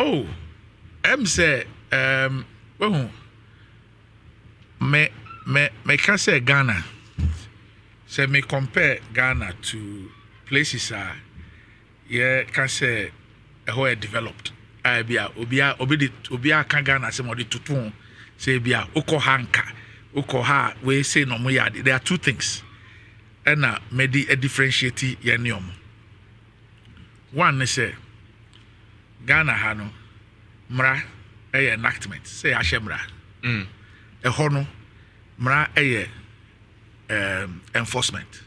Oh, say well, me can say Ghana. Say me compare Ghana to places can say how developed. Obia can Ghana somebody to tune. Say bia Ukoha we say no more. There are two things. And medi a differentiate yenium. One is Ghana hano mra enactment say ashemra hono mra enforcement.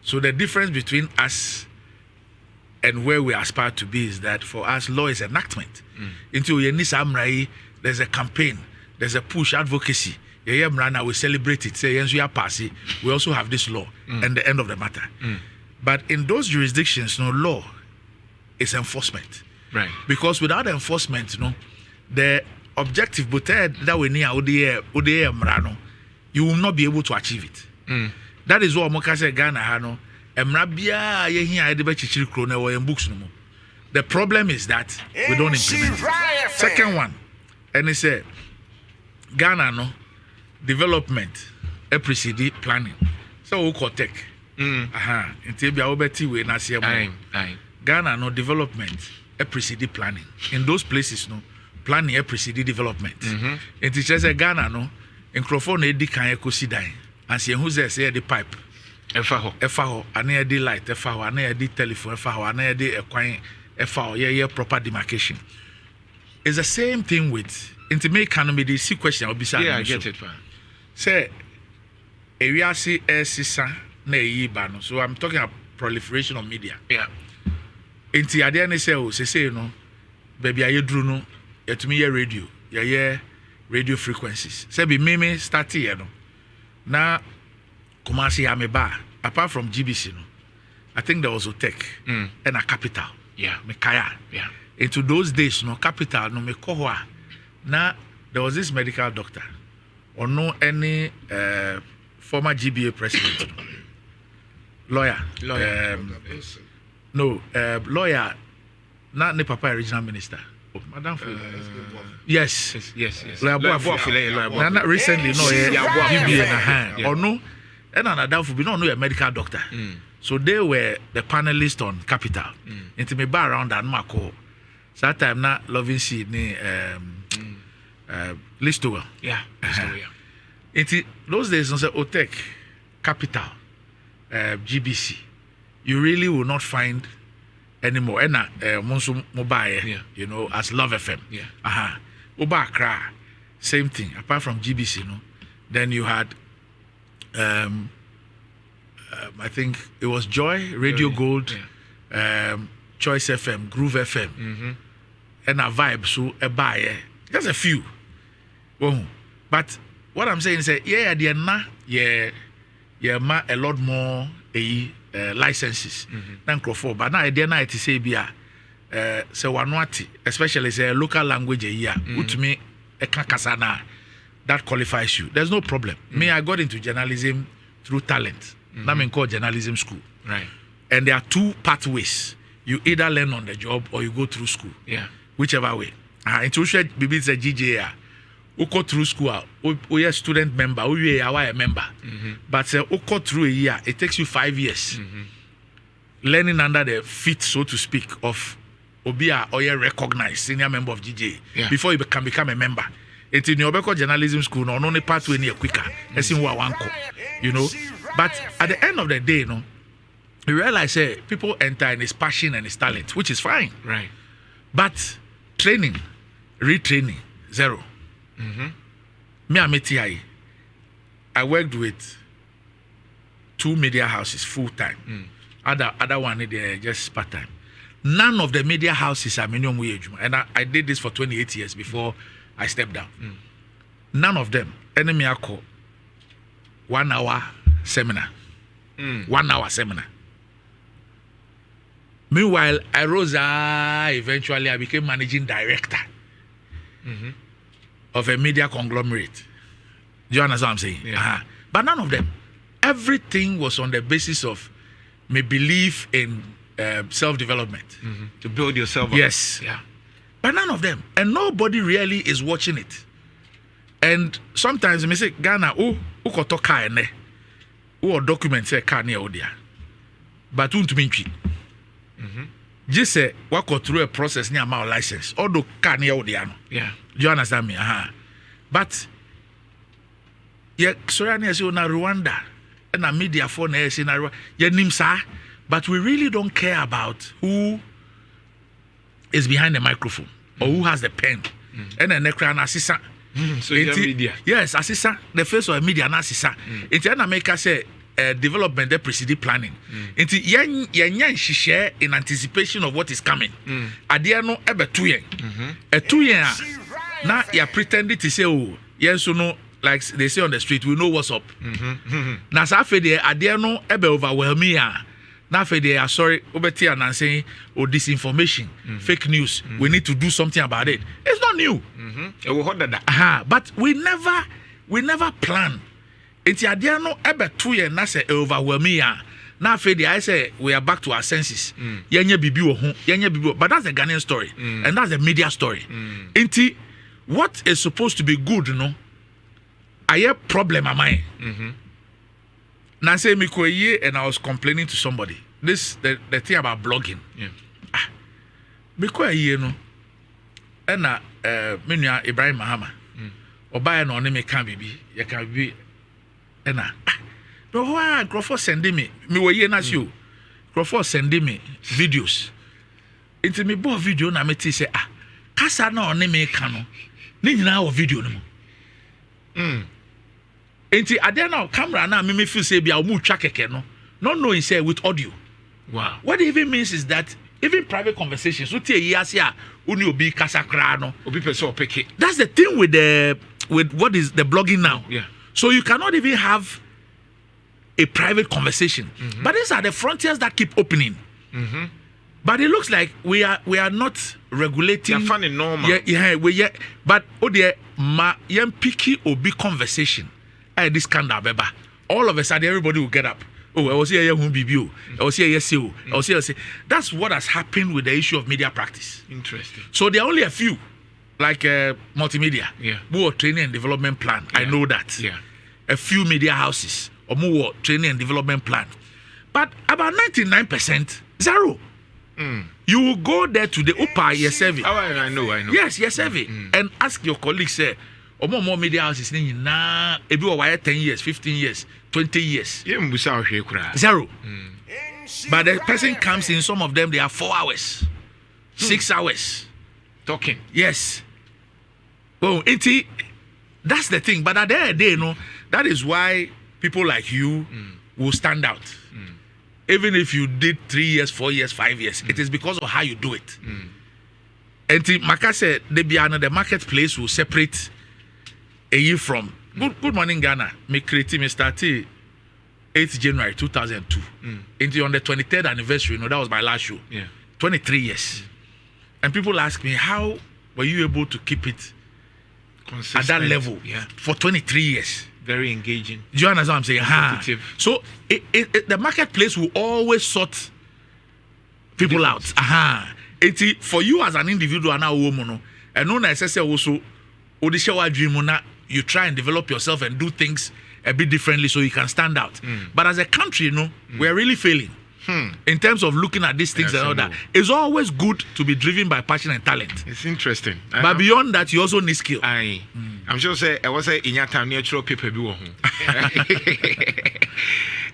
So the difference between us and where we aspire to be is that for us law is enactment. Into yenisa amrai there's a campaign, there's a push advocacy. Now we celebrate it. Say yes, we are passing. We also have this law, and the end of the matter. But in those jurisdictions, no law is enforcement, right? Because without enforcement, the objective, but that we need you will not be able to achieve it. That is what Moka said. Ghana, hano, emrabia ye here ide be chichiri kro na we books no. The problem is that we don't implement it. Second one, and he said Ghana no. Development precede planning. So we call tech. Until be obeti we na see Ghana no development precede planning. In those places no planning precede development. It just say Ghana no microphone edi kan ekosi dan. And see who say the pipe. Efa ho ana di light efa ho ana di telephone efa ho ana di ekwan efa ho ye proper demarcation. It's the same thing with intimate economy. The see question obisa. Yeah, I get it, man. Say, area see sisa na yiba no. So I'm talking about proliferation of media. Yeah. Inti ade ne say o say no, baby aye dru no, yetumi ye radio, ye radio frequencies. Say be me start here no. Na Kumasi ameba apart from GBC no. I think there was Tech and a Capital. Yeah, Mekaya. Yeah. Into those days no Capital no mekohwa. Na there was this medical doctor. Or no any former GBA president, lawyer. Lawyer, not the Papa original minister. Madam, yes. Lawyer recently, no, GBA in hand. Or no, and another for be no a medical doctor. So they were the panelists on Capital. Into me bar around and Marco. So that time not loving Sydney. Listower. Yeah. Those days, on say Otech, Capital, GBC, you really will not find anymore. And Monso Mobile, you know, as Love FM. Yeah. Oba Accra, same thing. Apart from GBC, then you had, I think it was Joy, Radio Gold, Choice FM, Groove FM, and a vibe. So a buyer, just a few. But what I'm saying is that ma a lot more licenses than Crawford. But now it is say so Wanwati, especially say local language to me a kakasana that qualifies you. There's no problem. Me, I got into journalism through talent. That means called journalism school. Right. And there are two pathways. You either learn on the job or you go through school. Yeah. Whichever way. Intuition maybe it's a GJA. Who go through school, we are student member, we are a member. But who go through a year, it takes you 5 years. Learning under the feet, so to speak, of Obia or you recognized senior member of GJ before you can become a member. It's in your journalism school, no only pathway near quicker. You know. But at the end of the day, you realize people enter in his passion and his talent, which is fine. Right. But training, retraining, zero. Me and Metiai, I worked with 2 media houses full time. Other one they just part time. None of the media houses are minimum wage, and I did this for 28 years before I stepped down. None of them. Enemy call 1 hour seminar. 1 hour seminar. Meanwhile, I rose. Eventually, I became managing director. Of a media conglomerate. Do you understand what I'm saying? Yeah. But none of them. Everything was on the basis of my belief in self-development. To build yourself up. Yes. Yeah. But none of them. And nobody really is watching it. And sometimes I say, Ghana, koto car ne. Or document say car near Odia. But won't mean just say walk through a process near my license. Or do car near Odia. Yeah. Do you understand me? But yeah, sorry, na Rwanda and a media for na Rwanda. Yeah, nimsa. But we really don't care about who is behind the microphone or who has the pen. And then the assistant. Social media. Yes, assistant. The face of the media assistant. It's an America say development that preceded planning. It's yen share in anticipation of what is coming. Adia no ebe 2 years. A 2 year now you're pretending to say yes so no. Like they say on the street, we know what's up. Now, Safedi, Adia no ebe overwhelming. Now, they are sorry, Obeti and saying, disinformation, fake news. We need to do something about it. It's not new. But we never plan. It's Adia no ebe 2 years. Now say overwhelming. Now, I say we are back to our senses. But that's the Ghanaian story, and that's the media story. Inti, what is supposed to be good, I have problem am I? Now say me and I was complaining to somebody. This the thing about blogging. Yeah. Me and menua Ibrahim Mahama. Oba no me can be. You can be. And no why Crawford sending me na you. Crawford sending me videos. Into me bo video na me say kasa na me can no. Ni nyina wo video no. Enti ade na camera na me feel say bia omu twa keke no. Not knowing say with audio. Wow. What it even means is that even private conversations, so tie yase uni obi kasa kra no. Obi person pick it. That's the thing with what is the blogging now. Yeah. So you cannot even have a private conversation. But these are the frontiers that keep opening. But it looks like we are not regulating. They're funny normal. But yam picky obi conversation. This scandal, beba. All of a sudden, everybody will get up. Oh, I was here, I was here, yes, I was here. That's what has happened with the issue of media practice. Interesting. So there are only a few, like multimedia, who are training and development plan. I know that. Yeah. A few media houses or more training and development plan. But about 99%, zero. You will go there to the UPA, your survey. Oh, I know. Yes, your survey. And ask your colleagues, say, or more media houses, nah, if you are 10 years, 15 years, 20 years. Zero. But the person comes in, some of them, they are 4 hours, 6 hours. Talking. Yes. Oh, that's the thing. But at the end of the day, that is why people like you will stand out. Even if you did 3 years, 4 years, 5 years, it is because of how you do it. And Maka said, the marketplace will separate a year from. Good morning, Ghana. Me started 8th January 2002. Into on the 23rd anniversary, that was my last show. 23 years. And people ask me, how were you able to keep it at that level for 23 years? Very engaging. Do you understand what I'm saying? So the marketplace will always sort people out. For you as an individual and a woman, and no necessarily also, you try and develop yourself and do things a bit differently so you can stand out. But as a country, we are really failing in terms of looking at these things and all that. It's always good to be driven by passion and talent. It's interesting. But beyond that, you also need skill. I'm sure say I was in your time natural people be one.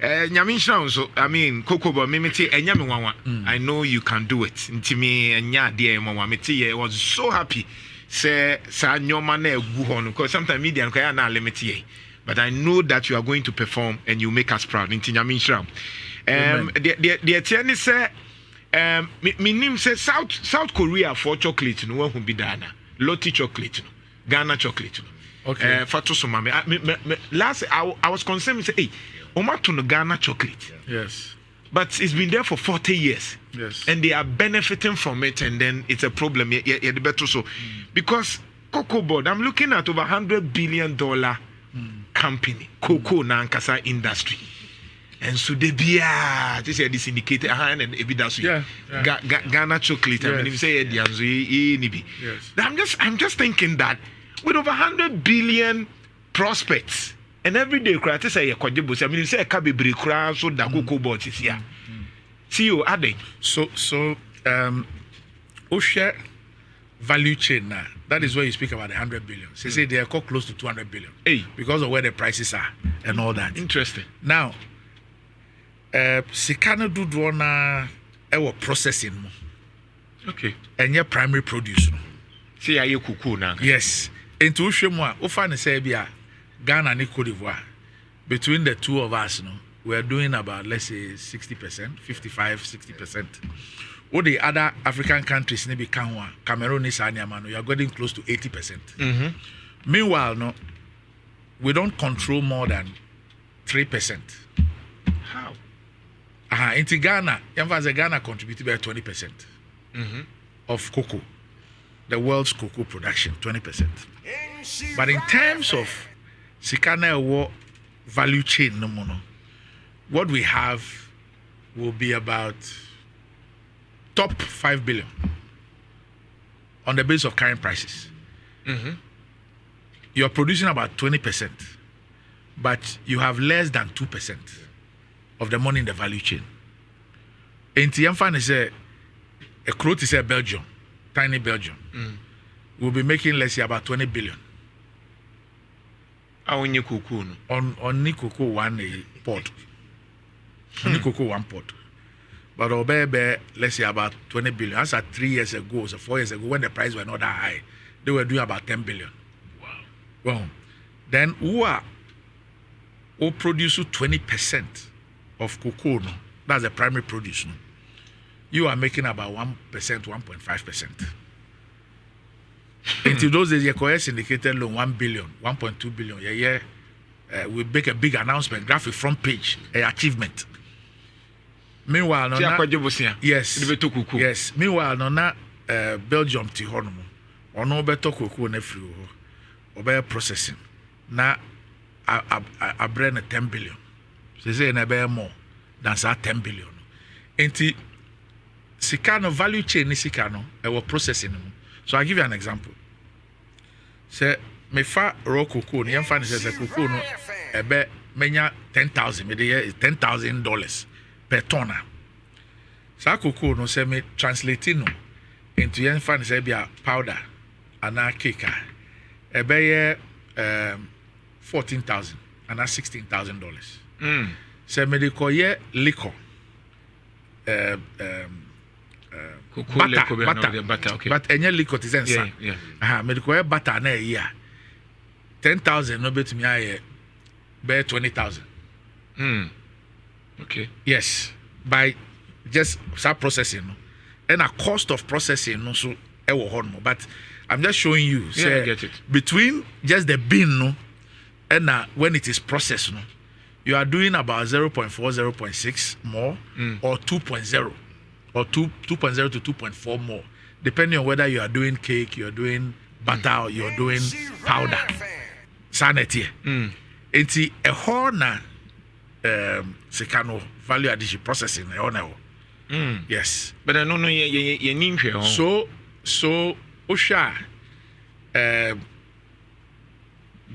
I mean, Coco, but mimiti and Yamiwawa. I know you can do it. Intimi and ya dear Mama Miti, I was so happy. Say, your man, because sometimes media and not limit. But I know that you are going to perform and you make us proud. The attorney say, my name says South Korea for chocolate, no one who be done. Lotti chocolate, Ghana chocolate. Okay. Last, I was concerned. Say, hey, Omato no Ghana chocolate. Yes. But it's been there for 40 years. Yes. And they are benefiting from it, and then it's a problem. The better so. Because Cocoa Board, I'm looking at over $100 billion company, Cocoa Nankasa industry. and so they be this is this indicated and evidence. Ghana chocolate. I mean, if you say Yes. I'm just thinking that with over 100 billion prospects and every day cry say a quadruple. I mean, you say a cabby cry so that cocoa board is here. See you adding. So share value chain now. That is where you speak about the 100 billion. They say they are close to 200 billion. Hey. Because of where the prices are and all that. Interesting. Now, Sikana do drona our processing. Okay. And your primary produce. See are you cuckoo now? Yes. Into Shemwa, Ufan Sebia, Ghana and Cote d'Ivoire. Between the two of us, we're doing about, let's say, 60%, 55-60%. All the other African countries, maybe Cameroon, you are getting close to 80%. Meanwhile, we don't control more than 3%. How? In Ghana, Ghana contributed by 20% of cocoa, the world's cocoa production, 20%. But in terms of Sikana value chain, what we have will be about top 5 billion on the basis of current prices. You are producing about 20%, but you have less than 2% of the money in the value chain. In Tiamfan is a growth is a Belgium, tiny Belgium. We'll be making, let's say, about 20 billion. On Nikoko one port. Nikoko one port. But Obebe, let's say about 20 billion. That's 3 years ago, so 4 years ago, when the price were not that high, they were doing about 10 billion. Wow. Well, then who produce 20% of cocoa, that's the primary produce. You are making about 1%, 1.5%. Until those days, your coerce indicated loan 1 billion, 1.2 billion. We make a big announcement, graphic front page, achievement. Meanwhile, yes. Meanwhile, Belgium Tihono, or no better cocoa nephew, or better processing. Now, I bring 10 billion. They say I bear more than 10 billion. Into Sikano value chain is Sikano, I was processing. So I give you an example. Say, me fa raw cocoa, the young fan says a cocoa no, a bet menya 10,000, maybe is $10,000 per ton. So cocoa no say me translating into young fan say be a powder and a cake. A bet 14,000 and a $16,000. Say me call ye liquor. Butter, okay. But any liquor is inside. Medical butter na year 10,000 no bet me I bear 20,000. Okay. Yes, by just start processing, and a cost of processing no so but I'm just showing you. I get it. Between just the bean and when it is processed you are doing about 0.4, 0.6 more or 2.0. Or 2.0 to 2.4 more, depending on whether you are doing cake, you are doing butter, or you are doing powder. Sanity. It's a horna Sikano value addition processing. Yes. But I don't know you need So Osha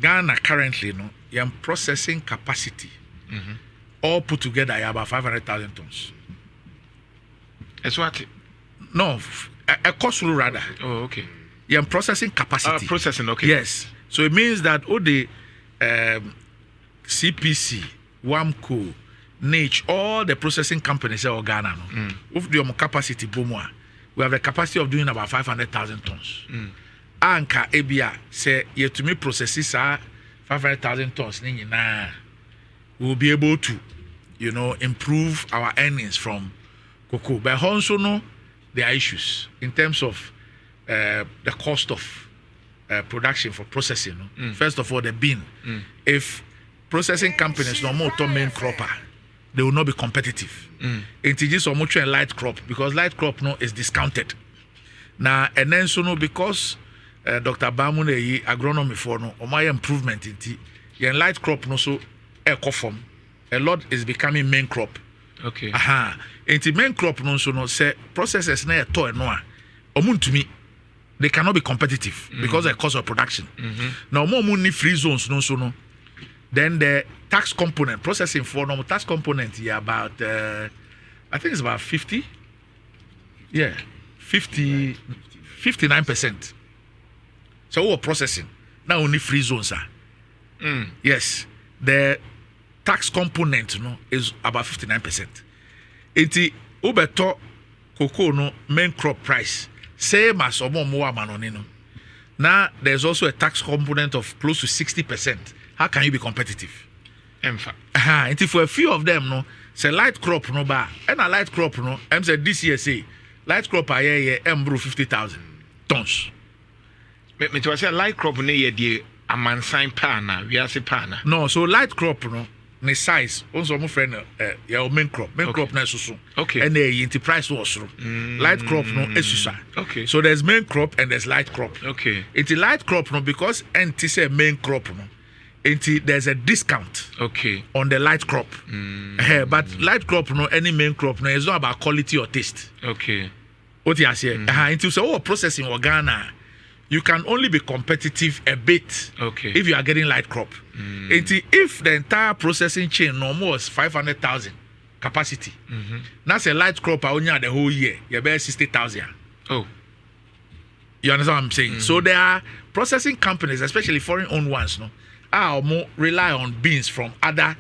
Ghana currently your processing capacity all put together about 500,000 tons. As what? No, a cost rather. Oh, okay. Your processing capacity. Processing, okay. Yes. So it means that all the CPC, WAMCO, NH, all the processing companies in Ghana, with the capacity, we have the capacity of doing about 500,000 tons. Anka Ebia say, yet to me processes are 500,000 tons. We'll be able to, improve our earnings from cocoa. But also there are issues in terms of the cost of production for processing. First of all, the bean. If processing companies no more to main cropper, they will not be competitive. It is so much a light crop because light crop is discounted. Now and then because Dr. Bamune agronomy for my improvement in light crop so eco form a lot is becoming main crop. Okay. Into main crop no so no say processors na to no a omuntumi they cannot be competitive because of the cost of production. Now more money free zones no so no. Then the tax component processing for normal tax component about I think it's about 50. Yeah. 59%. So what processing now only free zones are. Yes. The tax component no is about 59%. Iti ubeto cocoa no main crop price same as omo amanoni no. Now there's also a tax component of close to 60%. How can you be competitive? Iti for a few of them no say light crop no ba and a light crop no em say this year say light crop aye embro 50,000 tons. Me to say light crop no ye die amansan pana we are say pana. No, so light crop no ne size also my friend your main crop na so okay, and the price was light crop no esusa. Okay, so there's main crop and there's light crop. Okay, it's light crop no because NT say main crop no there's a discount on the light crop. But light crop no any main crop no is not about quality or taste. Okay, what you say into so processing Ghana you can only be competitive a bit if you are getting light crop. If the entire processing chain no more is 500,000 capacity, that's a light crop only the whole year. You bear 60,000. Oh, you understand what I'm saying? So there are processing companies, especially foreign-owned ones, no, are more rely on beans from other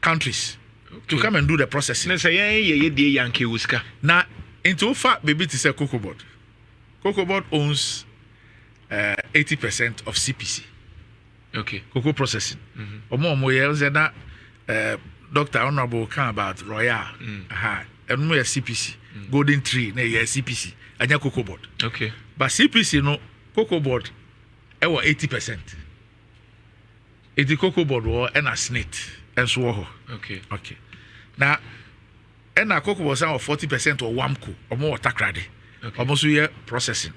countries to come and do the processing. Now, into fact, baby, to say Cocoa Board. Cocoa Board owns 80% of CPC. Okay. Cocoa processing. Dr. Honorable can about Royal. And we are CPC. Golden Tree, na CPC. And your Cocoa Board. Okay. But CPC no Cocoa Board 80%. It's the Cocoa Board war and a snit and so. Okay. Now and a Cocoa Board 40% or WAMCO or more takrade. Almost here processing.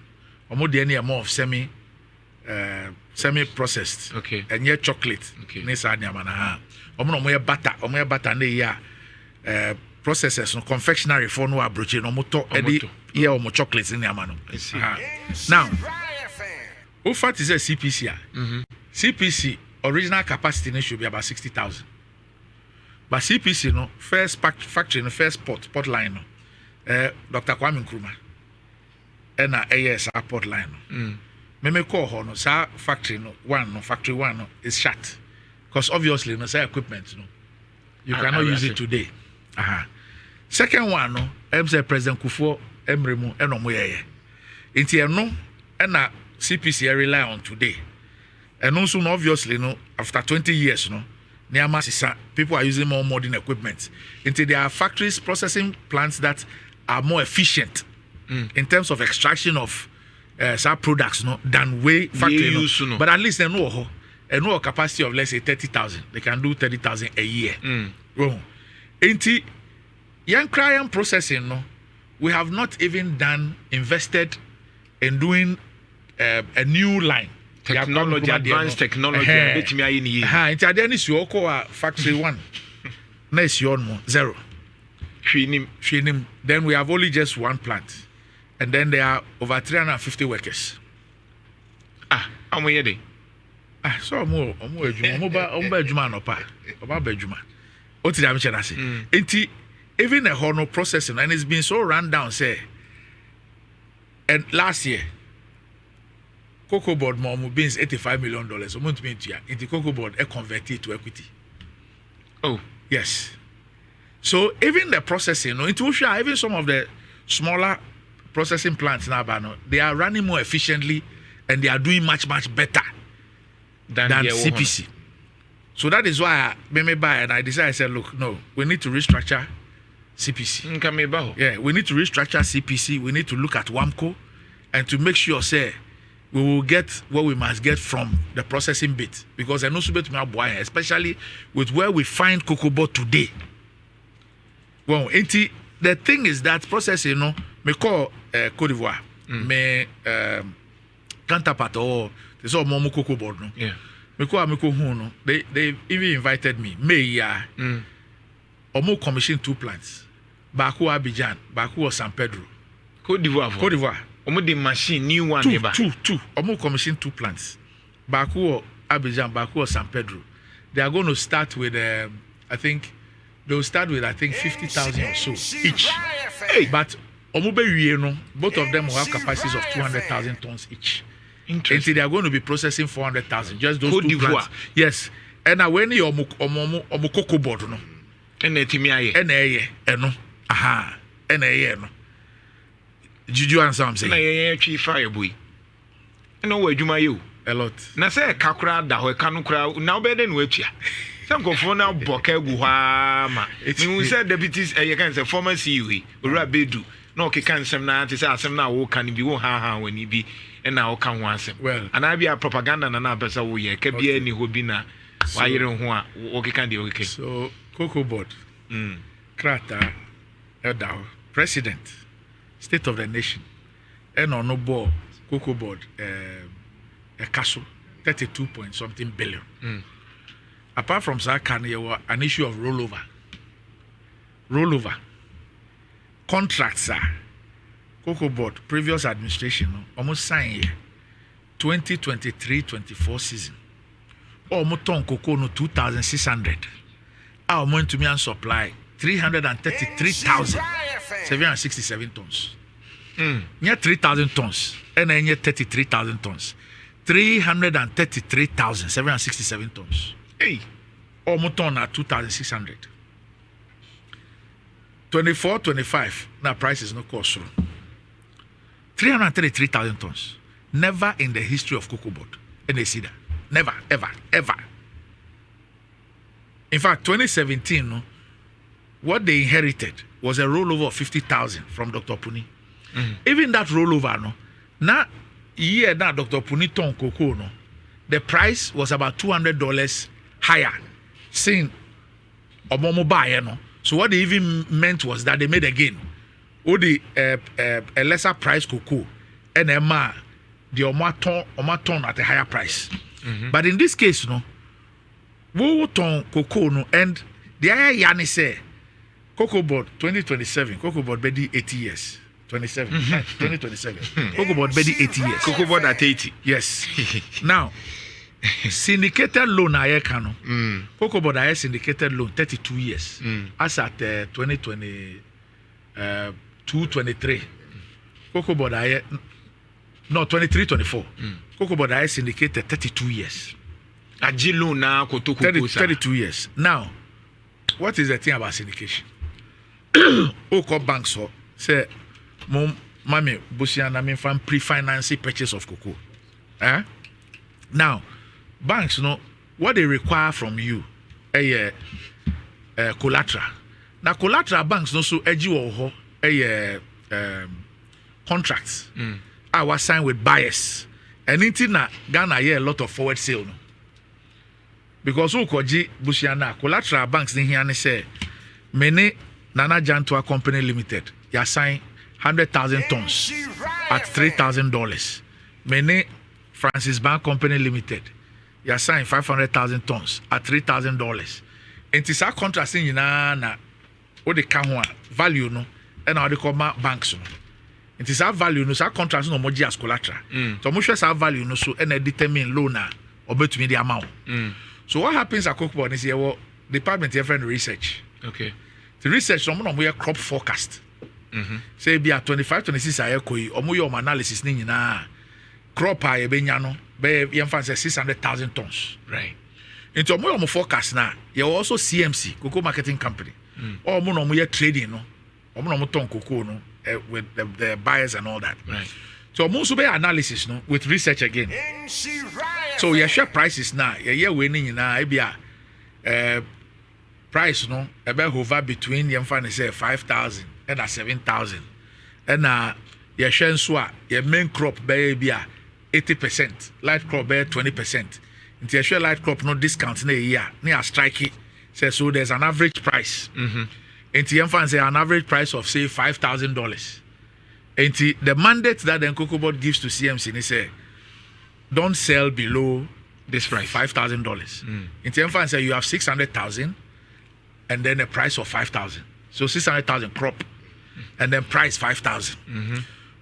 Or the more of semi processed. And yet chocolate. Nisa nyamana. More butter. More butter ne ya processes no confectionery for no abroach no moto edi here or more chocolates in yamano. Now, what fact is a CPC? CPC original capacity should be about 60,000. But CPC no first factory no first port line no. Dr. Kwame Nkrumah. And AS port line. Me call her no sa factory no factory one no is shut. Because obviously no say equipment no. You cannot use it today. Second one no, say President Kufuor Emremu eno mo yeye. Inti no na CPC rely on today. And also no, obviously no after 20 years no people are using more modern equipment. Inti there are factories processing plants that are more efficient. In terms of extraction of some products no than way factory no. But at least they know a capacity of let's say 30,000. They can do 30,000 a year. Inti young client processing no, we have not even invested in doing a new line. Technology, advanced technology. Inti adeni si oko factory 1. Na is your mo 0. Then we have only just one plant. And then there are over 350 workers. How many are they? So more ejuma no pa. Oba bejuma. What did I say? Enti even a honor processing and it's been so run down say. And last year Cocoa Board more beans $85 million. Into Cocoa Board converted to equity. Oh yes. So even the processing, even some of the smaller processing plants now, they are running more efficiently and they are doing much better than CPC. So that is why I decided, I said, look, no, we need to restructure CPC. Yeah, we need to restructure CPC. We need to look at WAMCO and to make sure, say, we will get what we must get from the processing bit. Because I know especially with where we find Cocoa Board today. Well, the thing is that processing, me call Côte d'Ivoire, me counterpart or there's all more Cocoa Board, no. Yeah. Meko hu no. They even invited me. Omo commissioned 2 plants. Baku Abidjan, Baku or San Pedro. Cote d'Ivoire. Omo the machine new one two. Omo commissioned 2 plants. Baku or Abidjan, Baku or San Pedro. They are going to start with I think they'll start with 50,000 or so each. But Omo be no, both of them will have capacities of 200,000 tons each. Until they are going to be processing 400,000. Just those Cote 2 plants. Yes. And now when you omo cocoa board no. No. Aha. No. Did you answer what I'm saying? Na twi fire boy. No way adwuma you. A lot. Na say kakra da ho ka no kra na obede no atua. Some go na boka gu ha ma. Me say deputies you can say former CEO Ora Bedu. No ke kan sem na te say asem na wo kan bi wo ha wani bi na wo kan ho asem. Well, and I be a propaganda na pesa wo ye ka bia ni ho bi na wa yere ho a wo ke kan de wo ke. So cocoa board. Krata Eldao president state of the nation and on no board cocoa board a castle 32 point something billion. Apart from that, an issue of rollover contracts are cocoa board previous administration almost signed 2023-24 season almost ton cocoa no 2,600 our money to me and supply 333,767 tons. Near 3,000 tons and then 33,000 tons. 333,767 tons. Hey, almost ton at 2,600. 24-25 now price is no cost. 333,000 tons. Never in the history of cocoa board. And they see that. Never, ever. In fact, 2017, no, what they inherited was a rollover of 50,000 from Dr. Puni. Even that rollover, no, now year that Dr. Puni ton cocoa, no, the price was about $200 higher. Saying Omomo buy, no. So what they even meant was that they made a gain. Or the a lesser price cocoa and the Oma ton at a higher price. But in this case, no, we ton cocoa no and the aya yani say cocoa board 2027 cocoa board bedi 80 years 2027 cocoa board bedi 80 years cocoa board at 80 yes. Now syndicated loan aye kano cocoa board aye syndicated loan 32 years as at 2022-23 cocoa board aye no 23-24 cocoa board aye syndicated 32 years Ajilu na kotoko 32 years. Now, what is the thing about syndication? Oko banks so say mami Busiana mean from pre-financing purchase of cocoa. Now, banks what they require from you collateral. Now collateral banks no so edgy or contracts. I was signed with buyers. And in Ghana a lot of forward sale no. Because Ukoji Busiana collateral banks in here say many Nana Jantua Company Limited you sign 100,000 tons at $3,000. Many Francis Bank Company Limited you sign 500,000 tons at $3,000. And this our contract in na what they can value no and how they call banks no. And this our value no our contract no more as collateral. So much as our value no so and determine loan or bet me the amount. So what happens at Cocoa Board is here? Well, department here friend research. Okay. The research someone we crop forecast. Say be at 25-26 aye koi omo analysis ni nyina crop aye benya no be yemfa say 600,000 tons. Right. Into omo forecast na you also CMC cocoa marketing company. Omo no mo trading no. Omo no ton cocoa no with the buyers and all that. Right. So most of the analysis no with research again. So your share prices now, your winning now, price no about hover between your say 5,000 and 7,000. And your share your main crop be 80%, light crop be 20%. Into your share light crop no discount na year, near strike it. So there's an average price. Into your say an average price of say $5,000. And the mandate that the Cocoa Board gives to CMC is say don't sell below This price. $5,000. In terms of say you have 600,000 and then a price of 5,000. So 600,000 crop and then price 5,000.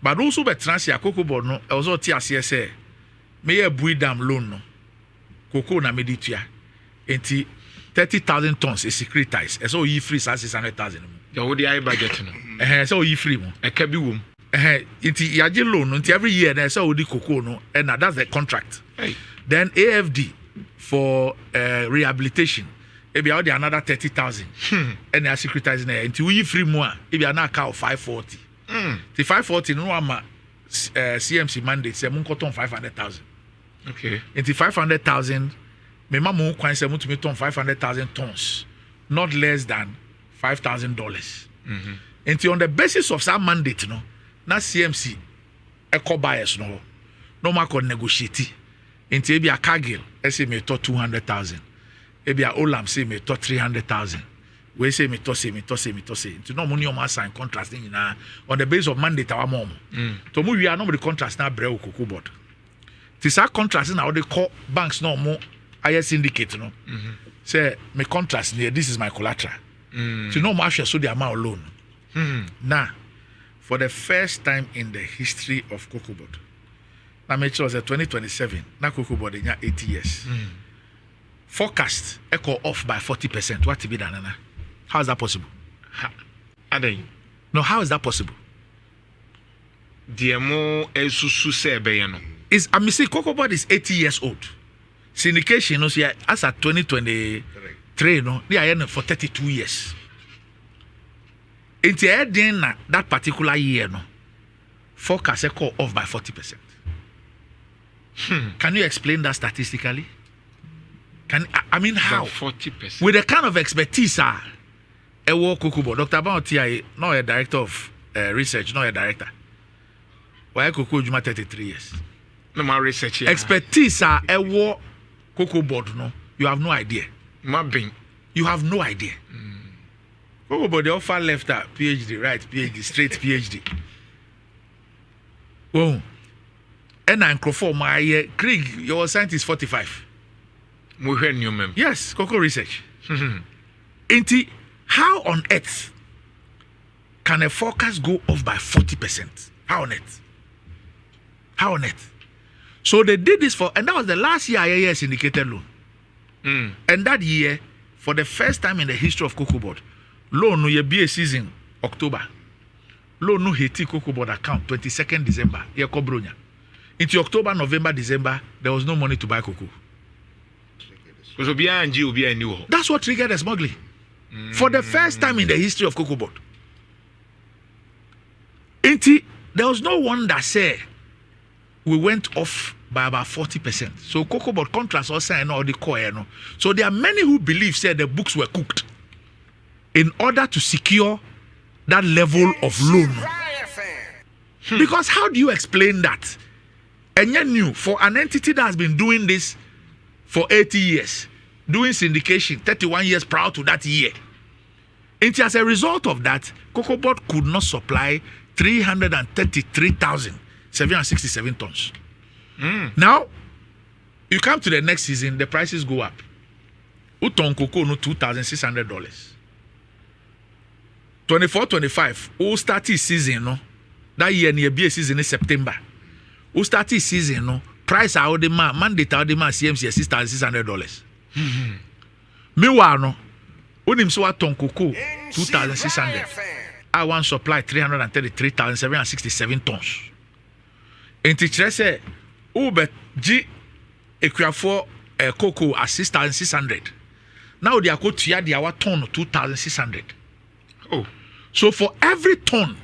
But also be transfer cocoa board no also TRC say me a bui dam loan no cocoa na meditia enti 30,000 tons is securitized. So you free 600,000. The ODI budget no. So you free mo. E ka bi wom. Inti yaje loan until every year there's already cocoa no and that's the contract. Hey. Then AFD for rehabilitation maybe out there another 30,000 and they are securitizing there until we free more if you are now cow 540 the 540 no ama CMC mandate say mun koton 500,000 okay into 500,000 me ma mun kwan say mun to me ton 500,000 tons not less than $5,000 into on the basis of some mandate no na CMC eco buyers no ma ko negotiate into ebi a Cargill say me to 200,000 ebi a Olam say me to 300,000 we say me to say into no money o sign contract ni na on the basis of mandate our mom to mu we are no the contract na bre cocoa board this are contracts na they call banks no mo aye syndicate no say me contracts here this is my collateral to no more so the amount loan now for the first time in the history of cocoa board now make sure that 2027 na cocoa board in 80 years forecast echo off by 40%. What to be done na? How is that possible? No, how is that possible? Diemo esusu se be no. Is I mean say cocoa board is 80 years old. Syndication no say as at 2023 no they are for 32 years. Into na that particular year no forecast echo off by 40%. Can you explain that statistically? I mean how? 40%. With the kind of expertise Ewo cocoa board. Dr. Baotia, not a director of research, not a director. Why cocoa juma 33 years? No my research. Expertise Ewo cocoa board no. You have no idea. Mapping. You have no idea. Cocoa board they offer left PhD, right PhD, straight PhD. Oh. And I'm my Craig, your scientist 45. Yes, cocoa research. Inti, how on earth can a forecast go off by 40%? How on earth? How on earth? So they did this and that was the last year IAS indicated loan. And that year, for the first time in the history of cocoa board, loan no ye be a season October. Loan no Haiti cocoa board account 22nd December. Ye kobronya. Into October, November, December, there was no money to buy cocoa. That's what triggered the smuggling. For the first time in the history of cocoa board. There was no one that said we went off by about 40%. So cocoa board contracts also and all the core. No? So there are many who believe said the books were cooked in order to secure that level of loan. Because how do you explain that? And yet new for an entity that has been doing this for 80 years, doing syndication 31 years prior to that year. And as a result of that, cocoa board could not supply 333,767 tons. Now, you come to the next season, the prices go up. Uton cocoa no $2,600. 24-25, all started season no. That year near be a season in September. All started season no. Price out the man, mandate out the man CMC $6,600. Meanwhile, no, when him so a ton cocoa 2,600. I want supply 333,767 tons. And teacher say, oh, but G equal for cocoa at 6,600. Now they are going to the our ton 2,600. Oh, so for every ton.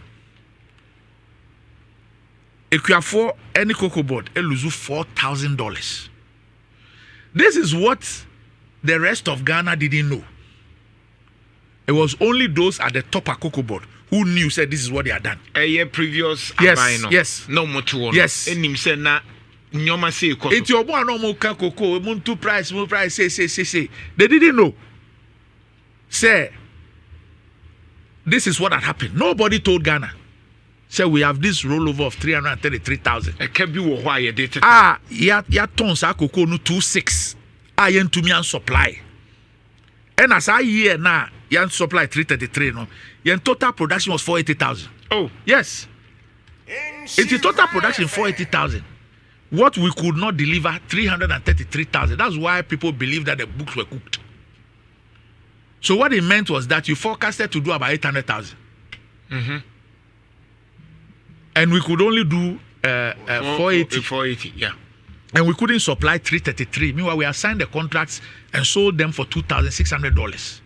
Equal for any cocoa board, it lose $4,000. This is what the rest of Ghana didn't know. It was only those at the top of cocoa board who knew said this is what they had done. A year previous, yes. No more to yes. And him said na nyoma say it's your one no more cocoa, muntu price, say. They didn't know. Say, this is what had happened. Nobody told Ghana. So we have this rollover of 333,000. A can be why you did. Ya tons a cocoa no 26. Yen to me and supply. And as I year now, yan supply 333 no. Yen total production was 480,000. Oh, yes. It's the total production 480,000. What we could not deliver 333,000. That's why people believe that the books were cooked. So what it meant was that you forecasted to do about 800,000. And we could only do 480. 480, yeah. And we couldn't supply 333. Meanwhile, we assigned the contracts and sold them for $2,600.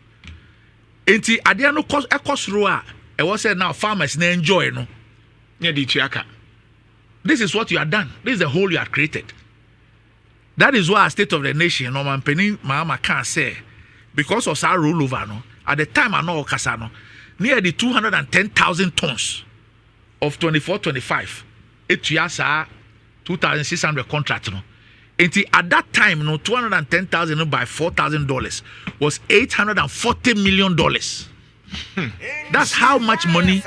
Enti adia no cost roa. I was said now farmers na enjoy no. Yeah, the chiaka. This is what you have done. This is the hole you have created. That is why State of the Nation, no man penny mama can't say, because of our rollover, no, at the time I know Casano, near the 210,000 tons of 24-25, it years 2,600 contract, no. And at that time, no, 210,000 by $4,000 was $840 million. That's how much money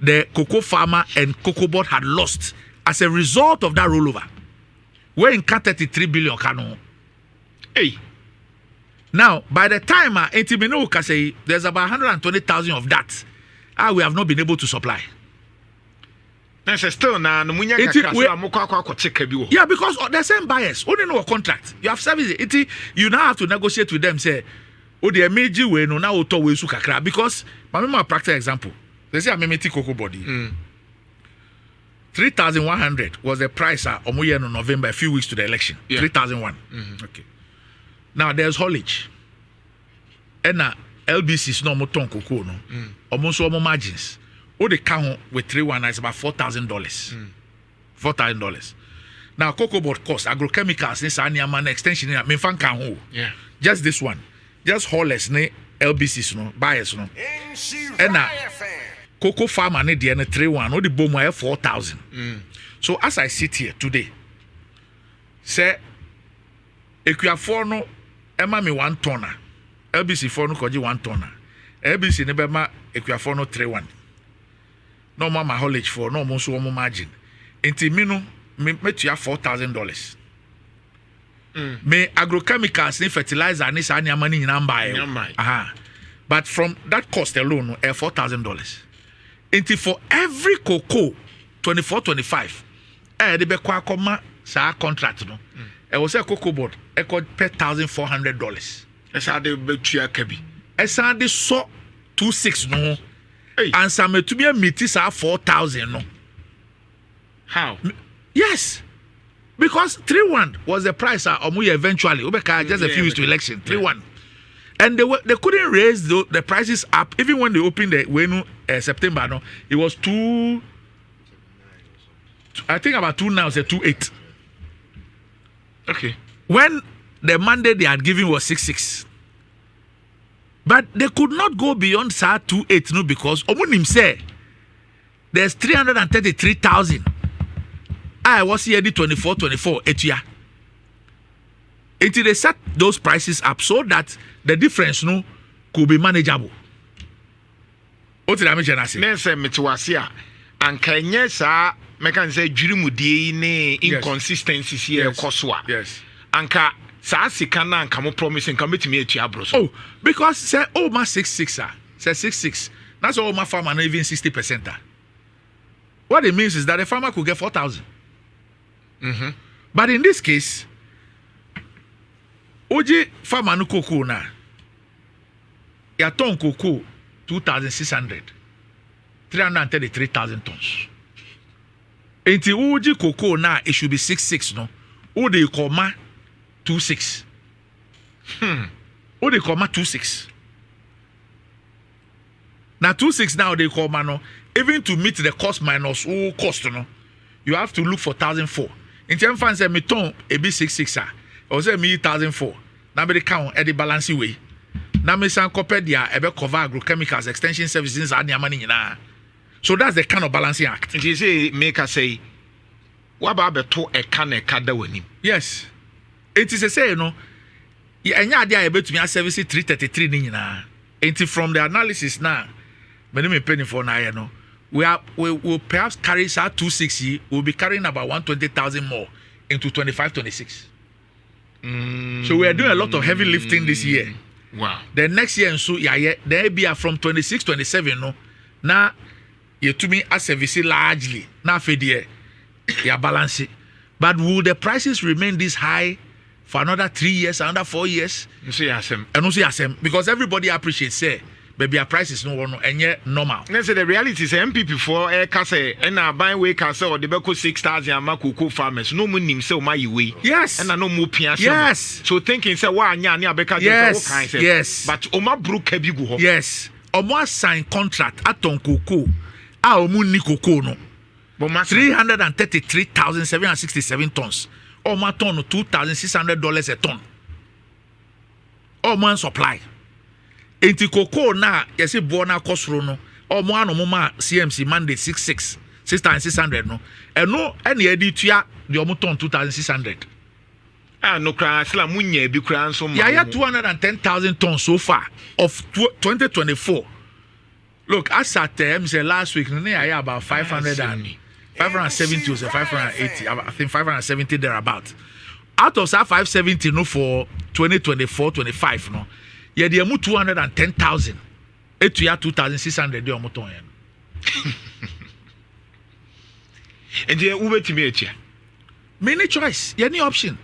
the cocoa farmer and cocoa board had lost as a result of that rollover. We're in 33 billion canon. Hey. Now, by the time say there's about 120,000 of that, we have not been able to supply. Still now, yeah, because the same buyers only know a contract. You have service it. You now have to negotiate with them. Say, oh, the major way no now to we sukakra because my practical example. They say I made cocoa body. 3,100 was the price of in November, a few weeks to the election. Yeah. 3,001. Okay. Now there's haulage. And now LBC's no more ton cocoa no. Almost all more margins. All the count with 319 is about $4,000. $4,000. Now cocoa board cost agrochemicals this man extension in me fan can yeah. Just this one. Just haulers ne LBC's no buyers no. And now cocoa farmer ne the 3-1 or the boom 4,000. So as I sit here today, say Equia no Emma me 1 tonner. LBC 4 no koji 1 tonner. LBC ne bema Equia no 3-1. No more my haulage for no more so more margin. Inti me met you $4,000. Me agrochemicals ni fertilizer ni sa money in buy. But from that cost alone, $4,000. Inti for every cocoa 24-25, the be kwa koma sa contract no. Was a cocoa board. Could pay $1,400. That's how they be chia kebi. Esa de so 26 no. And some to be a meeting 4,000 no. How? Yes. Because 3-1 was the price of eventually. Just a few weeks to election. 3-1. And they couldn't raise the prices up even when they opened the September. No, it was 2. I think about 2 now. It's 2.8. Okay. When the mandate they had given was 6.6. But they could not go beyond 2.8 no because Omunim say there's 333,000. I was here the 24 etia. Until they set those prices up so that the difference no could be manageable. What did I mention? I say? Metwasia and Kenya sa mekan say jurimudie ne inconsistencies here koswa. Yes. Anka sa sika na anka mo promise nka metimi etua bro so. Oh, because say my 6.6 say 6.6. That's all my farmer not even 60%. What it means is that the farmer could get 4,000. But in this case, Oji farmer no cocoa na. Ya ton cocoa 2,600. 333,000 tons. Enti Oji cocoa na it should be 6.6 no. O de comma 2.6. O de comma 2.6. Now 2.6 now they comma no. Even to meet the cost minus all cost no, you have to look for 1,004. In terms of say me ton a be 6.6 or say me 1,004. Now be the count at the balance way. Now me san copy dia ebe cover agrochemicals extension services and your money na. So that's the kind of balancing act. It is say make us say what about beto e can e kada wani. Yes. It is a say no. Enya dia ebe to me service 333 ni nyina. Enti from the analysis now, me no me penny for na no. we will perhaps carry our 260. We'll be carrying about 120,000 more into 25-26. So we are doing a lot of heavy lifting this year. Wow. The next year and so there be from 26-27 no. Now you to me as service largely. Now for the you balance it. But will the prices remain this high for another 3 years, another 4 years? You see asem. And also asem because everybody appreciates say baby our price is no one and yet normal. Let's say the reality is MPP for a case and a buy way case or the beko 6,000 cocoa farmers. No money so my way. Yes. And I know more piano. Yes. So thinking say why nya beka yes. Yes. But Oma Brook kebi go. Yes. Omo sign contract aton cocoa. A omo ni cocoa no. 333,767 tons. Omo ton $2,600 a ton. Omo supply. Enti cocoa na yesi bona kosro no omo ano moma CMC Monday 6,600 no eno ene edi tua de omo ton 2,600 no kra sla munya bi kra nso ma ya 210,000 tons so far of 2024. Look as at say last week no ya about 570 or 580. I think 570 thereabout. Out of that 570 no for 2024-25 no yeah, they are 210,000. It you 2,600 de omoton yen. And you ube to me many choice. Any option.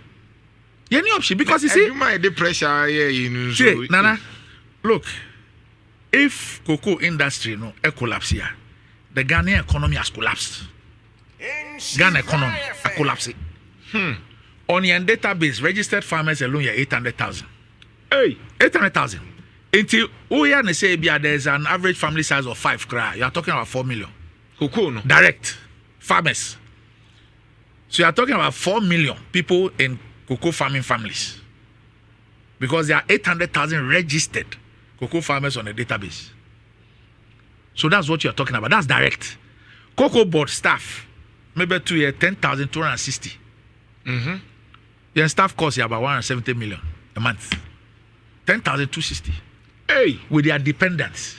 Any option because you see you might the pressure see, Nana, look, if cocoa industry no collapse here, the Ghanaian economy has collapsed. Ghana economy has collapsed. On your database, registered farmers alone are 800,000. Hey, 800,000. Until say there's an average family size of 5 cry. You are talking about 4 million. Cocoa no? Direct farmers. So you are talking about 4 million people in cocoa farming families. Because there are 800,000 registered cocoa farmers on the database. So that's what you are talking about. That's direct. Cocoa board staff, maybe 2 years, 10,260. Your staff costs you about 170 million a month. 10,260. Hey, with their dependents.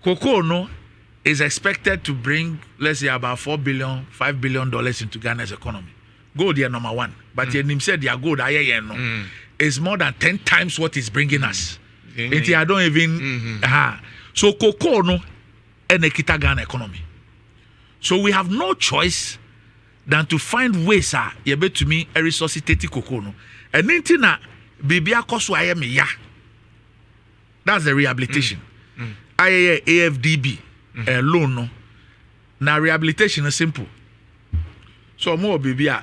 Cocoa no is expected to bring, let's say, about $5 billion into Ghana's economy. Gold here number one, but you said their gold is more than 10 times what it's bringing us. I don't even. So cocoa no and the Ghana economy. So we have no choice than to find ways to me a resuscitate cocoa no. And then Bibia koso ayemi ya. That's the rehabilitation. AFDB loan no. Now rehabilitation is simple. So more Bibia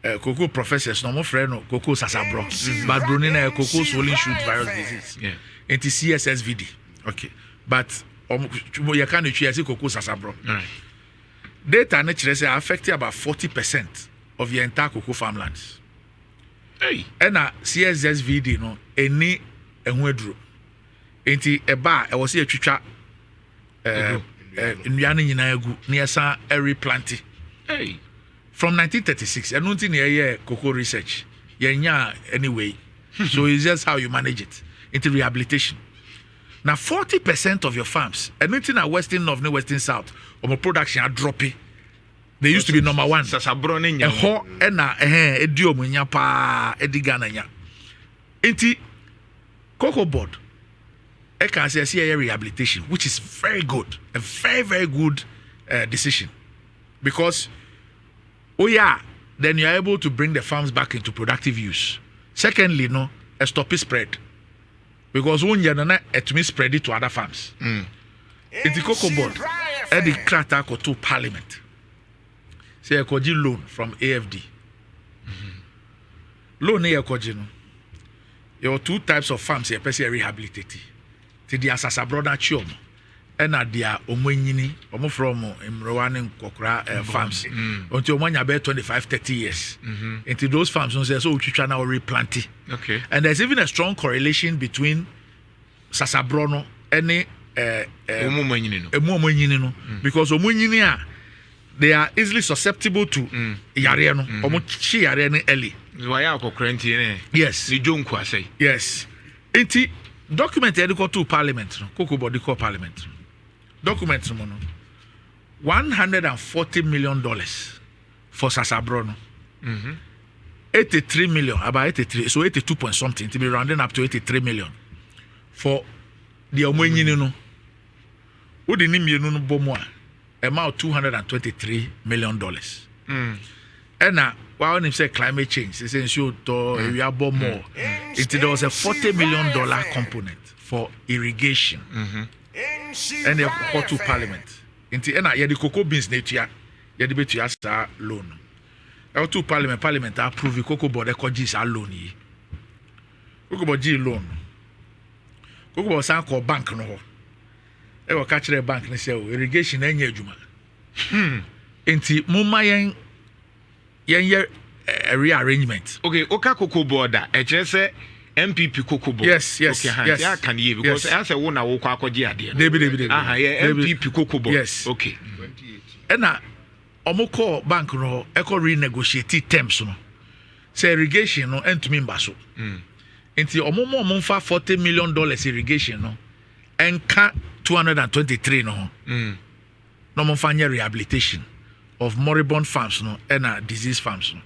cocoa professors no more friend no cocoa sasabro. But brunina cocoa swollen shoot virus disease. Yeah. Into CSSVD. Okay. But you can't see cocoa sasabro. Right. Data nature say affecting about 40% of your entire cocoa farmlands. Hey. And CSSVD no any enwedru. Enti eba e was a twitwa nnuane nyina agu na yesa replant. Hey. From 1936 and nothing near cocoa research. Yenya anyway. So it's just how you manage it into rehabilitation. Now 40% of your farms, and nothing at western north, no western south, or production are dropping. They used to be number one. Sasabronin a ho ena ediom nya pa edigana nya. Enti cocoa board I can say rehabilitation, which is very good, a very, very good decision. Because then you're able to bring the farms back into productive use. Secondly, no, a stop spread. Because when you're not it may spread it to other farms. It's the cocoa board. And the crata to parliament. Say a koji loan from AFD. Loan here koji no. There are two types of farms here, per se rehabilitated. To the asasa brother chiom. And at the omwenyini, omo from Mrowane Kokra farms. Until one year 25-30 years. Into those farms, so we now replant. Okay. And there's even a strong correlation between Sasabrono and because they are easily susceptible to Yariano, Omochi Yariano early. Yes. Yes. Enti document to Parliament, Cocoa Body Parliament. documents no no $140 million for Sasabro no 83 million, about 83, so 82 point something, to be rounding up to 83 million for the Omoyini no. Who the name you know Bomoa amount $223 million. And now, while they say climate change, it's ensure we have more. There was a $40 million component for irrigation, and they got to Parliament. Into and the cocoa beans nature, you debate to ask loan. Our to Parliament approve the cocoa board ecologies are loan. Cocoa board G loan. Cocoa board sank or bank no. They will catch their bank and say irrigation any juma. Into Mumma yen rearrangement. Okay, Oka cocoa board that just say MPP cocoa board. Yes. Yeah, can you because as a one I David. MPP cocoa board. Yes. Okay. And now Omoko bank no echo renegotiate terms no. Say irrigation no end to me baso. Into Omomo monfa $40 million irrigation no. And 223 no. No monfa rehabilitation of moribund farms no and disease farms no.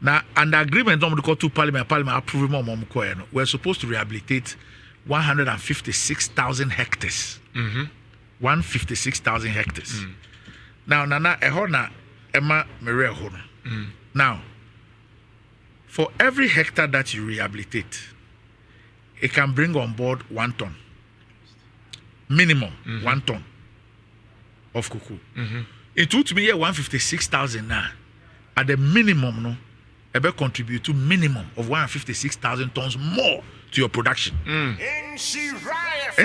Now under agreement on the to Parliament approve more no. We're supposed to rehabilitate 156,000 hectares. 156,000 hectares. Now, Nana, ehona Emma Maria Hono. Now, for every hectare that you rehabilitate, it can bring on board 1 ton. Minimum 1 ton of cocoa. It would be 156,000 now. At the minimum, no, it will contribute to minimum of 156,000 tons more to your production. And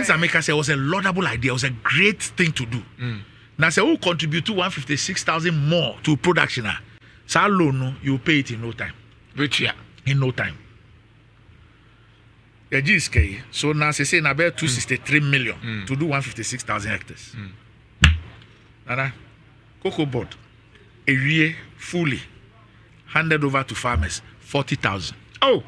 Zameka said it was a laudable idea, it was a great thing to do. Now, say, who contribute to 156,000 more to production? So, loan, you pay it in no time. Which year? In no time. The GSK, so now say, about 263 million to do 156,000 hectares. Nana, cocoa board, a year fully handed over to farmers, 40,000. Oh,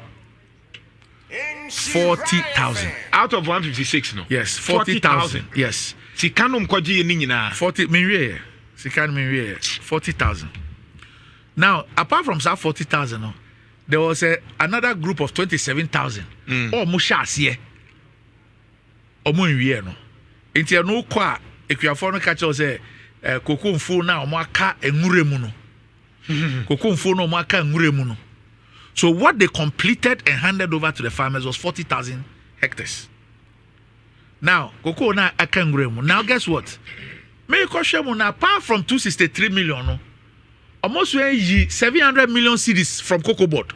40,000 out of 156, no? Yes, 40,000. Yes. Sikanum kwaji ninyina 40 minwe. Sikan minwe 40,000. Now, apart from that 40,000, no, there was another group of 27,000. Oh, mushasiye. Omo nwie no. Enti no kwa ekuafo no catch us koko mfu na omo aka enuremu no. Koko mfu no omo aka enuremu no. So what they completed and handed over to the farmers was 40,000 hectares. Now, cocoa na akanguremu. Now, guess what? Me question na apart from 263 million, no, almost 700 million cedis from cocoa board.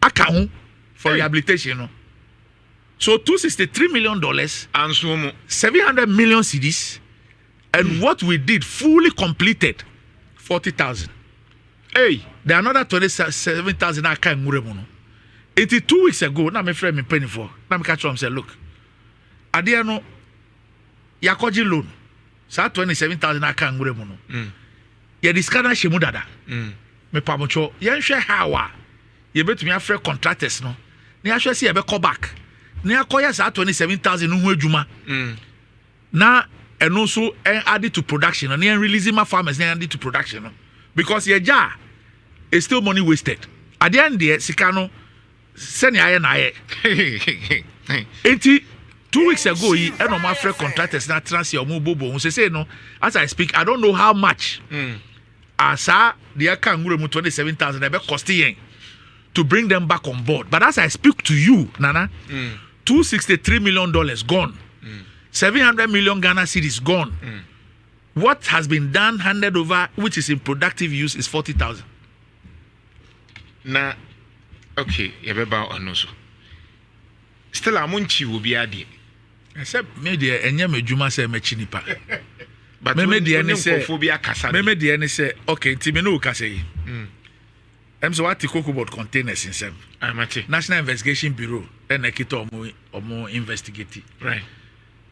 Akahu for rehabilitation, no. So $263 million and 700 million cedis, and what we did fully completed 40,000. Hey, there are another 27,000 akanguremu. 82 weeks ago, now my friend me penny for. Now me catch him say, look. Adia no yakoji loan sa 27,000 aka ngure mu no ye discard shemu dada me pamocho ye nhwe hawa ye betumi afre contractors no na ahwe se ye be call back na akoya sa 27,000 no ho adwuma na eno so add to production no na releasing my farmers na add to production no because ye ja is still money wasted at the end there sika no send aye na aye enti 2 weeks ago, I know my friend contractors not transfer or move bobo. Say no, as I speak, I don't know how much. As the account 27,000 ever costing to bring them back on board. But as I speak to you, Nana, $263 million gone, 700 million Ghana cedis gone. What has been done, handed over, which is in productive use, is 40,000. Na, okay, yabeba onoso. Still, amunchi will be added. Except media and Yamajuma say Mechinipa. But me the say, okay, Timino Casay. I'm so what the cocoa board containers in some. National Investigation Bureau, and Ekito or more investigative. Right.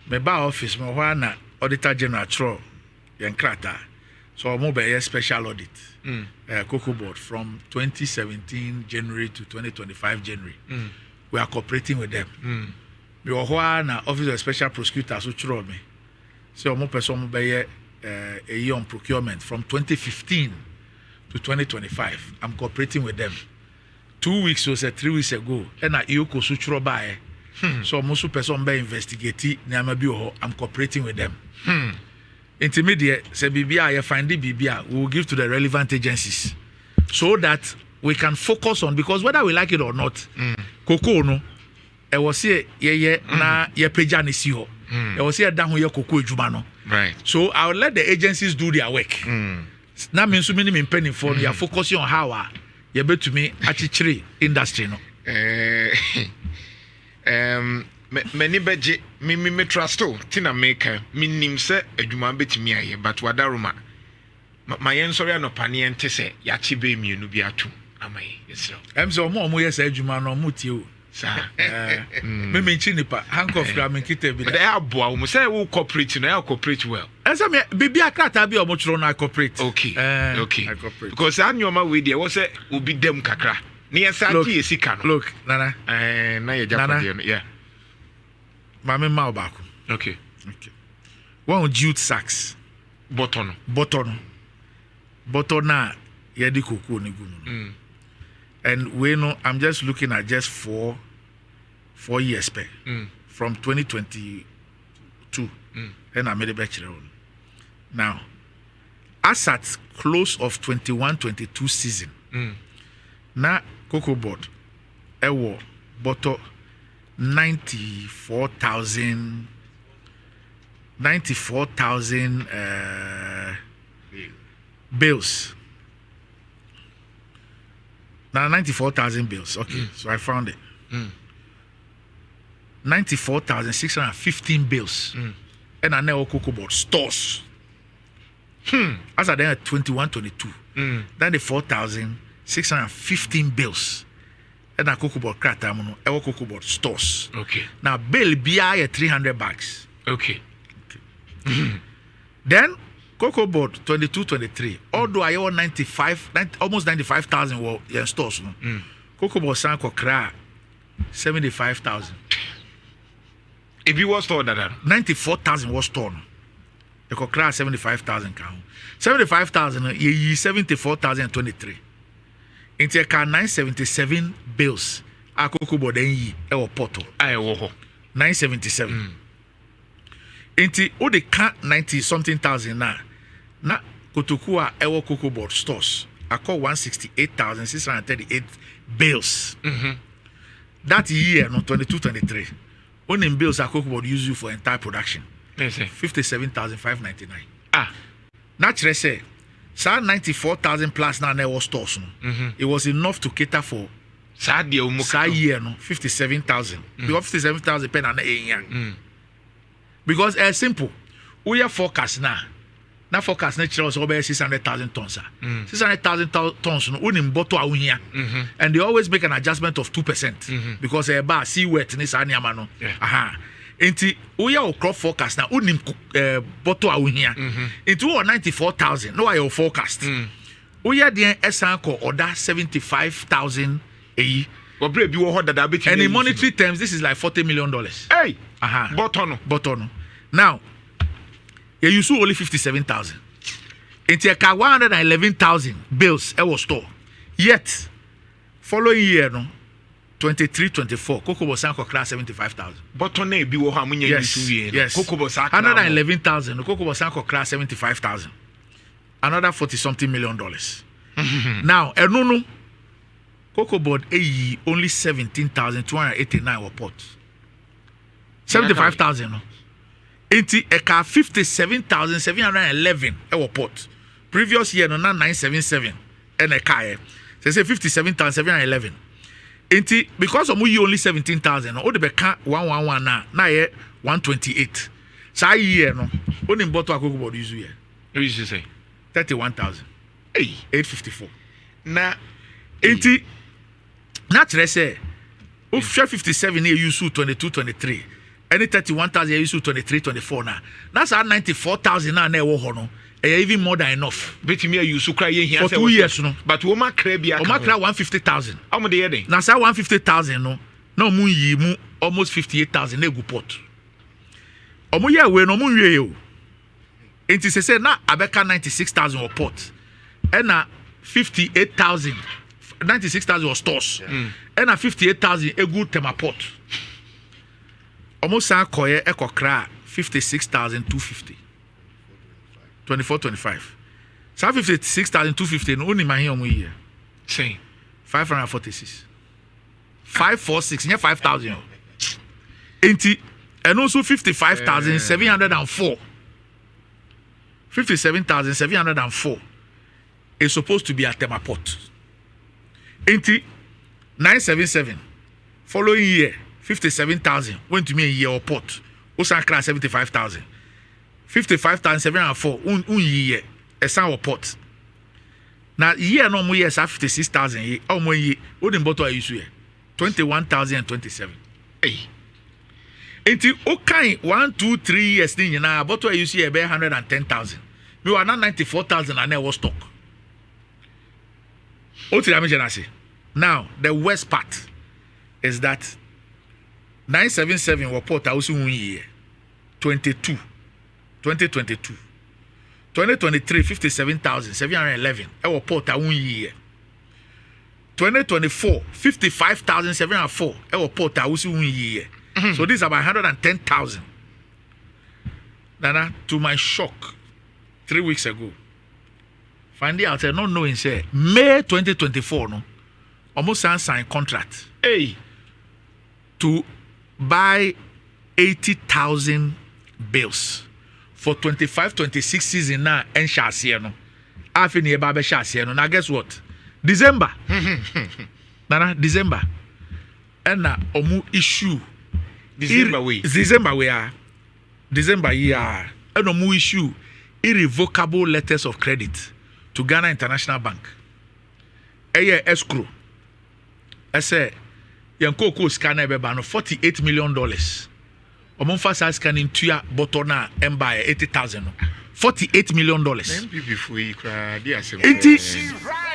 My bar office, Moana, Auditor General Tro, Yankrata. So I'm mobile special audit. Cocoa board from 2017 January to 2025 January. We are cooperating with them. We are one office of special prosecutors who throw me. So omo person be a year on procurement from 2015 to 2025. I'm cooperating with them. 2 weeks or 3 weeks ago, and I Yoko Suchro by. So most person be investigate I'm cooperating with them. Intermediate say BBI, I find the BBI, we will give to the relevant agencies so that we can focus on, because whether we like it or not, cocoa no, I was here, na peja ni si ho. I was here down here cocoa jumano. Right. So I'll let the agencies do their work. Now means so many penny for you are focusing on how you bet to me actually industry no. Many beje me trusto tina maker minim se adwuma betimi aye but wadaruma my ensori no pane ente se ya chibe mienu bi atu amai yesro em so mo yes adwuma no mutie o sa me menchi nipa handcuff gra me kita bi da ya boa mo say we cooperate no ya cooperate well esa me bibi akrata bi o mo chiro na cooperate okay I cooperate because anyoma we there was say obi dem kakra na yesa ti esika no look nana na ye japade no yeah Mame ma obako. Okay. One jute sacks. Button na yedi koko ni gumu. And we know I'm just looking at just 4 years pay. From 2022. And I made a bachelor. Now, as at close of 21-22 season. Na cocoa board ewo bottle 94,000 bills. Now 94,000 bills. Okay, so I found it. 94,615 bills. And I know cocoa board stores. As I then at 21-22. Then the 4,615 bills. And a cocoa board cratamono, a cocoa board stores. Okay. Now bill BI 300 bags. Okay. Then cocoa board 22-23. Although I owe 95,000 were in stores. Cocoa board sanko cra 75,000. If you was stored that 94,000 was stored. The cra 75,000 count. 75,000 ye 74,023. Into a car 977 bills. A cocoa board then ye or portal. I wo 977. Into all the car 90 something thousand now. Na Kotokua ewo cocoa board stores. I call 168,638 bills. That year, no 22-23. Only bills a cocoa board use you for entire production. 57,599. Naturally say. So 94,000 plus now never stores. It was enough to cater for year no 57,000. Because 57,000 pen and a because simple. We are forecast now. Now forecast natural was over 600,000 tons. 600,000 tons no unim bottle here. And they always make an adjustment of 2% because a bar see wet in this animal. Into we are crop forecast now. Unim bottle out here. Into 94,000. No, your forecast. We are the SANCO order 75,000 a year. And in monetary terms, this is like $40 million. Hey, bottom. Now, you use only 57,000. Into a car 111,000 bills ever store. Yet, following year, no. 23-24, Cocoa was Sanko class 75,000. But on a bill, how many yes. Cocoa was 111,000. Cocoa was Sanko class 75,000. Another 40-something million dollars. Now, Enono Cocoa board AE only 17,289 were port. 75,000. No. Into a car 57,711 were port. Previous year, no, 977 and a car. They say 57,711. Because of you only 17,000, all the back 111 now 128. So I year no, only bought a cocoa board use here. What did you say? 31,000. Hey, 854. Now, naturally say, if 57 year you 22-23, any 31,000 you 23-24 now. That's our 94,000 now never hono. Even more than enough. Bet me you so cry here for 2 years, no. But woman crabia. Oma cry 150,000. How much day? Now say 150,000 no. No mu almost 58,000 egu pot. Omo ya we no mu wie yo. It is say na abeka 96,000 or port. And na 58,000 96,000 or stores. And na 58,000 a good tema port. Almost a koye eko kra 56,250. 24-25. So 56,250 no only my year. Say 546. 546 near 5,000. And also 55,704. 57,704 is supposed to be at tema port. 977 following year 57,000 went to me a year or port. Osan class 75,000. 55,704 un year a sound or port. Now year no more years 56,000 ye or more ye wouldn't bottle I use here 21,027. Hey. Until okay 1, 2, 3 years thing now bottle I use here about 110,000. We were not 94,000 and I was stock. Now the worst part is that 977 were port also 1 year 2022 2023 57,711 our port 1 year 2024 55,704 our port also 1 year. So this is about 110,000. Nana, to my shock 3 weeks ago find out not knowing say May 2024 no almost signed contract to buy 80,000 bills for 25-26 season now and shall no after near Baba shall no now guess what December Nana December and now issue December year and issue irrevocable letters of credit to Ghana International Bank. Escrow. I say, Yankoko scanner bebano $48 million. Omonfasa scanning tuya botona and buy 80,000. $48 million.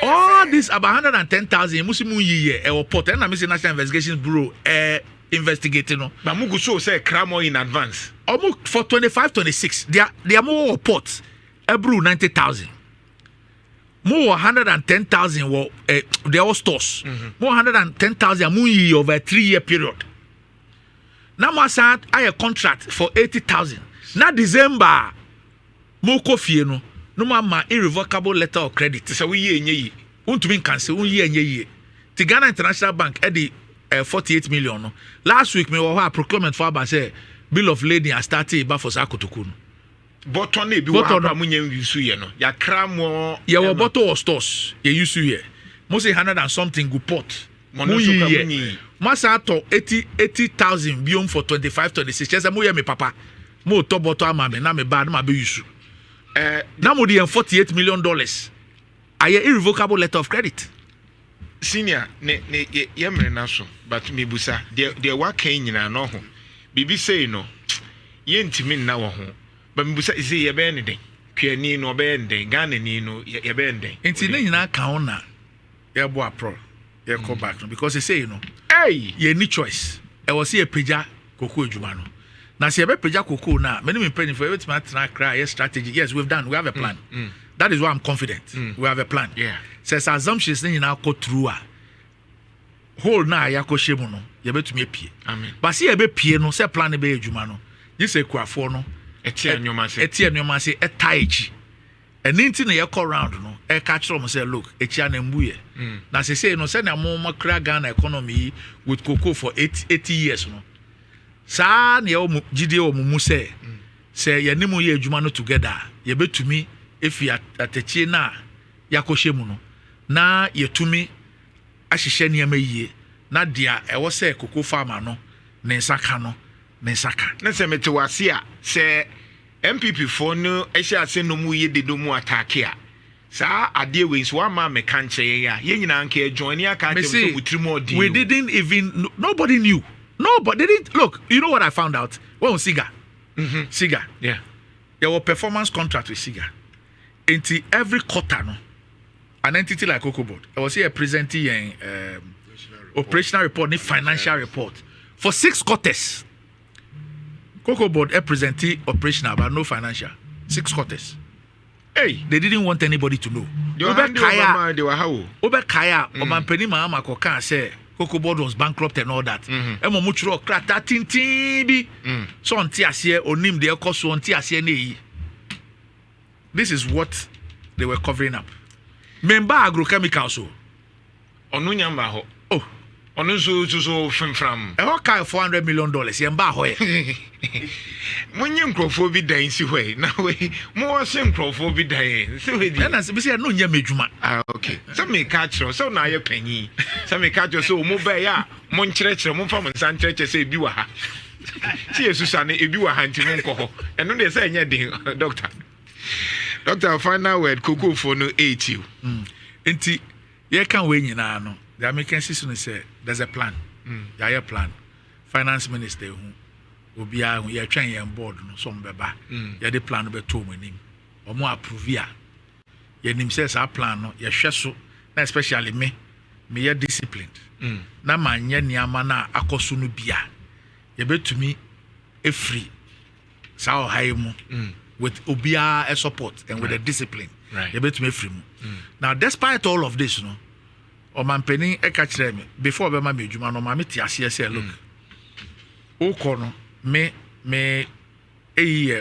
All this about 110,000 musimu year or port and National Investigations Bureau investigating. But Mugu so say cramo in advance. Almost for 25-26. They are more ports. Ebru 90,000. More 110,000 were they all stores. More 110,000 muni over a 3-year period. Now I a contract for 80,000. Now December Moko Fieno. No ma irrevocable letter of credit. So we ye to mean cancel ye. The Ghana International Bank at the 48 million. No. Last week me wa procurement for about say bill of lading and started but for Sakotokun. Bottle ne bi wa munye yusu ye no. Ya kramo ya wa bottle or stores ye yusu ye. Mo say 100 and something go pot. Mo ye. Masa to 80,000 biom for 25-26. Just mo ye me papa. Mo to bottle ama me na me ba na be yusu. Na mo di $48 million. Aye irrevocable letter of credit. Senior ne yemre naso but me busa de waka nyina no ho bibi say no ye ntimi na wo ho but me busa say ye be ne den kwani no be den Ghana ni no ye be den enti ne nyina ka ho na ye bo apro ye go back no because they say no ye ni choice e was say peja koko adwuma no na se ye be peja koko na me me penny for everything na cry strategy. Yes, we have a plan. That is why I'm confident. We have a plan. Yeah. Says assumptions then now go through whole na ya ko shemu no ye betumi pie. Amen. But see ye be pie no say plan be adwuma no. You say kwafo no etie nyoma se etaichi. Eninti na ye call round no e ka kire mo say look etia na mbuye. Na say no say na mo makra Ghana economy with cocoa for 80 years no. Sa na ye o gide o mu say ye nimu ye adwuma no together ye betumi if you atachie na yakohye no na yetumi ahihye niam yie na dia ewo se koko farmer no ne nsaka no ne nsaka na se mete wase a se MPP for no ehye ase no mu ye de do mu attack a sa ade we so ama me kan che ya ye nyina anka join ya ka che so mutrimo odi we didn't even nobody knew didn't look. You know what I found out when Siga Siga there was performance contract with Siga. Into every quarter, no, an entity like Cocoa Board, I was here presenting operational report, financial report for 6 quarters. Cocoa Board presenting operational, but no financial. 6 quarters. Hey, They didn't want anybody to know. they were how? Kaya, Obampeni Mama Koka say Cocoa Board was bankrupt and all that. Emo muchro krata tintibi. So on tiasie onim de ekoso on tiasie nei. This is what they were covering up. Member agrochemicals so. Onu nyamba ho. Oh, Onu so fram. e ho kai $400 million yemba ho e. Monye nkrofo bi dan si hwe na we mo wase nkrofo bi dan si hwe di Na se be say no nya medwuma. okay so me ka kiro so na ye panyi so me ka kiro so mo ba ya mo nkyerɛkyerɛ mo fa mo nsan kyerɛkyerɛ sɛ ebi wa ha si yesusa ne ebi wa ha nti mo nkɔ hɔ ɛno de sɛ nya den doctor final word Cocoa for no 8 you Enti ye kan we nyina no the American system say there's a plan. Ya plan. Finance minister who obia hu ye twen yen board no so mbeba ye de plan be to manim omo approve ya ye nim say sa plan no ye hwe so na especially me ye disciplined na manye niama na akoso no bia ye betumi free sa o high mu with obia a support and with the discipline ye betumi free mu now despite all of this no o man penin e ka kire me before be ma me adwuma no ma me ti ase say look o no me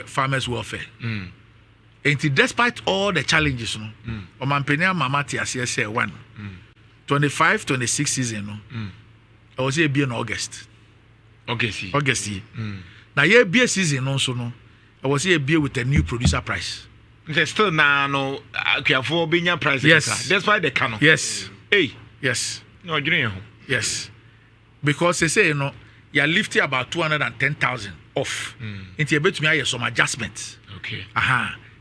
farmers welfare. And despite all the challenges, no, o mampenia mama ti ase say 25-26 season, no, I was here be in August. August. Now here be a season also, no, I was here be with a new producer price. There's still no careful being price. Yes, that's why they cannot. Yes. Hey. Yes. No, you yes. Because they say you're lifting about 210,000 off. Into about to me some adjustments. Okay.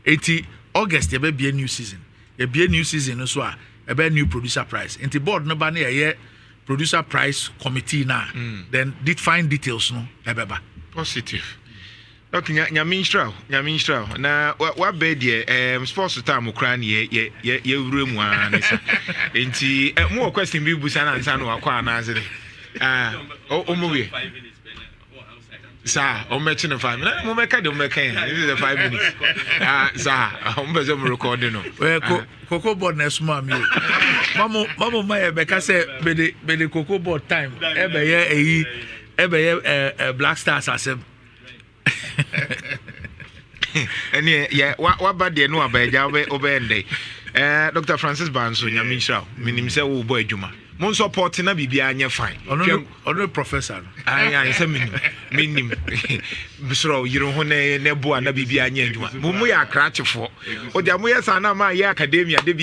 Into August there be a new season. There be a new season so a be new producer price. Into board no bani a producer price committee now. Then did find details no ebeba. Positive. Okay, Nhyira. Na what be there sports time ukra ne ye room one nisa. Enti more question bi busa na nsa no akwa na azere. Omuwe. Sir, o me chine 5 minutes. Mo make the make this is the 5 minutes. Sir, o me zo recording no. Cocoa board na small me. Mamo my be ka say be the cocoa board time. Ebe ye Black Stars asem. And yeah, what bad dey no abaja obende. Dr. Francis Banso Nhyira. Minim say wo boy adwuma. Mon support na bibia anya fine. Ono professor. Ai say minim. Bisro yiro ho ne bo na bibia anya adwuma. Mo ya akrachefo. O dia mo yesa na ma ya academia de